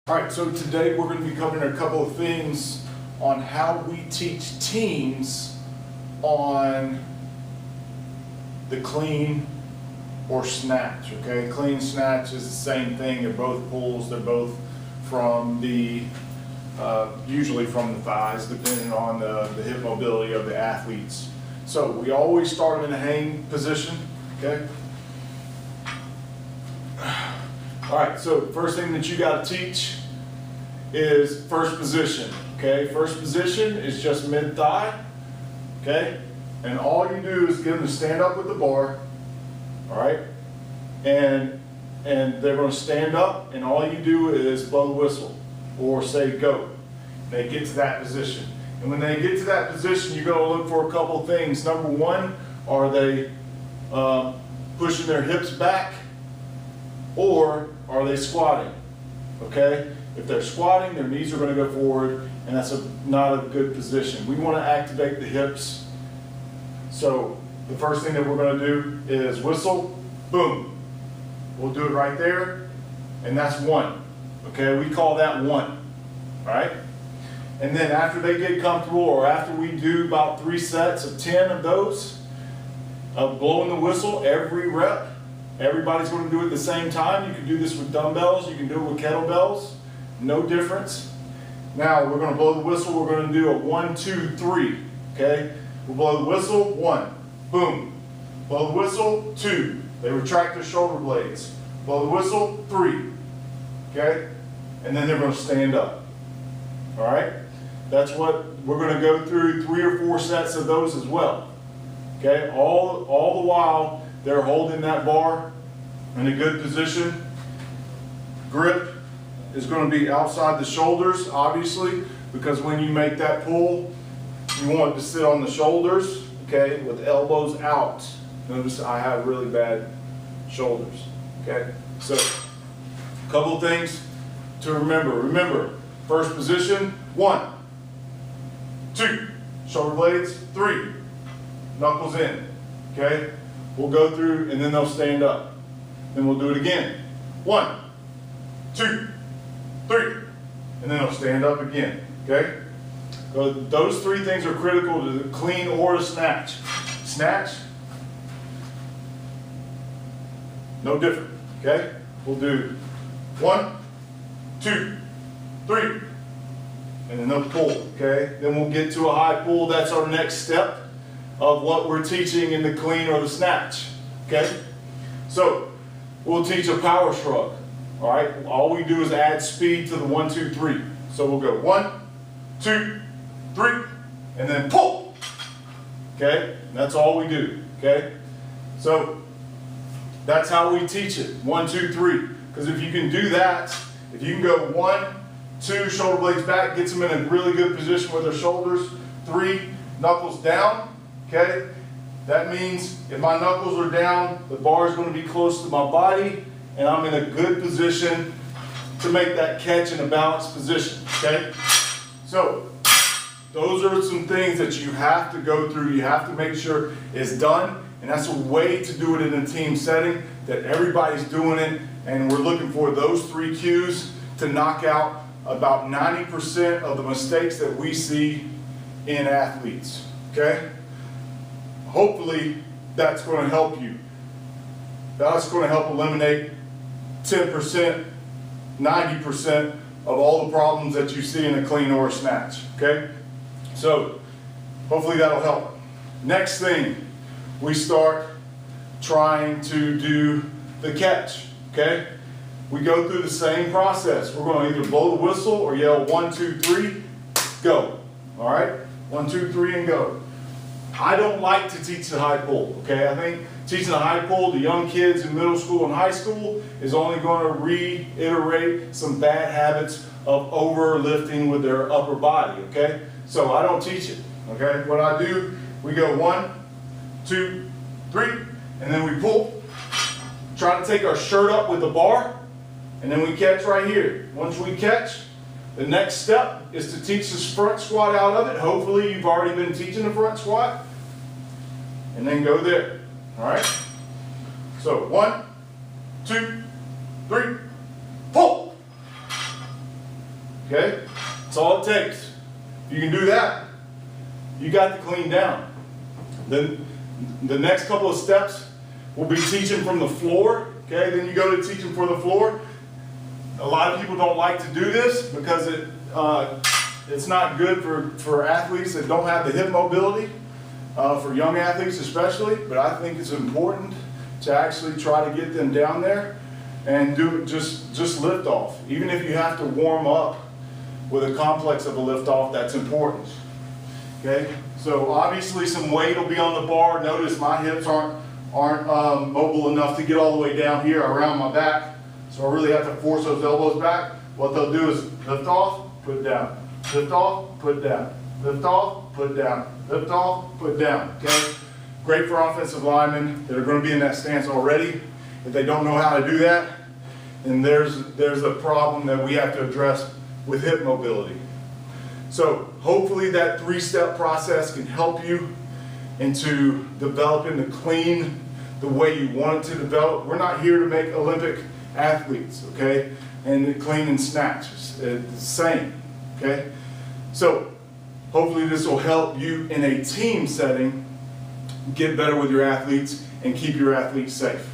All right, so today we're going to be covering a couple of things on how we teach teams on the clean or snatch, okay? Clean snatch is the same thing. They're both pulls. They're both from the, usually from the thighs, depending on the hip mobility of the athletes. So we always start them in a hang position, okay? All right, so first thing that you got to teach is first position, okay? First position is just mid-thigh, okay? And all you do is get them to stand up with the bar, all right? And they're going to stand up, and all you do is blow the whistle or say go. They get to that position. And when they get to that position, you're going to look for a couple of things. Number one, are they pushing their hips back, or are they squatting, okay? If they're squatting, their knees are going to go forward, and that's not a good position. We want to activate the hips. So the first thing that we're going to do is whistle, boom. We'll do it right there, and that's one, okay? We call that one, all right? And then after they get comfortable, or after we do about 3 sets of 10 of those, of blowing the whistle every rep, everybody's going to do it at the same time. You can do this with dumbbells, you can do it with kettlebells, no difference. Now we're going to blow the whistle, we're going to do a 1, 2, 3, okay? We'll blow the whistle, 1, boom. Blow the whistle, 2, they retract their shoulder blades. Blow the whistle, 3, okay? And then they're going to stand up, all right? That's what we're going to go through 3 or 4 sets of those as well, okay? All the while they're holding that bar in a good position. Grip is going to be outside the shoulders, obviously, because when you make that pull, you want it to sit on the shoulders, okay, with elbows out. Notice I have really bad shoulders, okay? So, a couple of things to remember. Remember, first position, 1, 2, shoulder blades, 3, knuckles in, okay? We'll go through and then they'll stand up. Then we'll do it again. 1, 2, 3, and then they'll stand up again, okay? So those 3 things are critical to the clean or the snatch. Snatch, no different, okay? We'll do 1, 2, 3, and then they'll pull, okay? Then we'll get to a high pull. That's our next step of what we're teaching in the clean or the snatch, okay? So we'll teach a power shrug, all right? All we do is add speed to the 1, 2, 3. So we'll go 1, 2, 3, and then pull, okay? That's all we do, okay? So that's how we teach it, 1, 2, 3. Because if you can do that, if you can go 1, 2, shoulder blades back, gets them in a really good position with their shoulders, 3, knuckles down, okay? That means if my knuckles are down, the bar is going to be close to my body, and I'm in a good position to make that catch in a balanced position, okay? So those are some things that you have to go through. You have to make sure it's done, and that's a way to do it in a team setting, that everybody's doing it, and we're looking for those 3 cues to knock out about 90% of the mistakes that we see in athletes, okay? Hopefully that's going to help you. That's going to help eliminate 10%, 90% of all the problems that you see in a clean or a snatch, okay? So hopefully that'll help. Next thing, we start trying to do the catch, okay? We go through the same process. We're going to either blow the whistle or yell 1, 2, 3, go, all right? 1, 2, 3, and go. I don't like to teach the high pull, okay? I think teaching the high pull to young kids in middle school and high school is only going to reiterate some bad habits of overlifting with their upper body, okay? So I don't teach it, okay? What I do, we go 1, 2, 3, and then we pull. Try to take our shirt up with the bar, and then we catch right here. Once we catch, the next step is to teach this front squat out of it. Hopefully you've already been teaching the front squat. And then go there, all right? So 1, 2, 3, pull. okay? That's all it takes. If you can do that, you got the clean down. Then the next couple of steps will be teaching from the floor, okay? Then you go to teaching for the floor. A lot of people don't like to do this because it's not good for athletes that don't have the hip mobility, for young athletes especially, but I think it's important to actually try to get them down there and do just lift off. Even if you have to warm up with a complex of a lift off, that's important. Okay, so obviously some weight will be on the bar. Notice my hips aren't mobile enough to get all the way down here around my back, so I really have to force those elbows back. What they'll do is lift off, put down, lift off, put down, lift off, put down, lift off, put down. Okay, great for offensive linemen that are going to be in that stance already. If they don't know how to do that, then there's a problem that we have to address with hip mobility. So hopefully that 3-step process can help you into developing the clean the way you want it to develop. We're not here to make Olympic athletes, okay? And the clean and snatch, it's the same, okay? So hopefully this will help you in a team setting get better with your athletes and keep your athletes safe.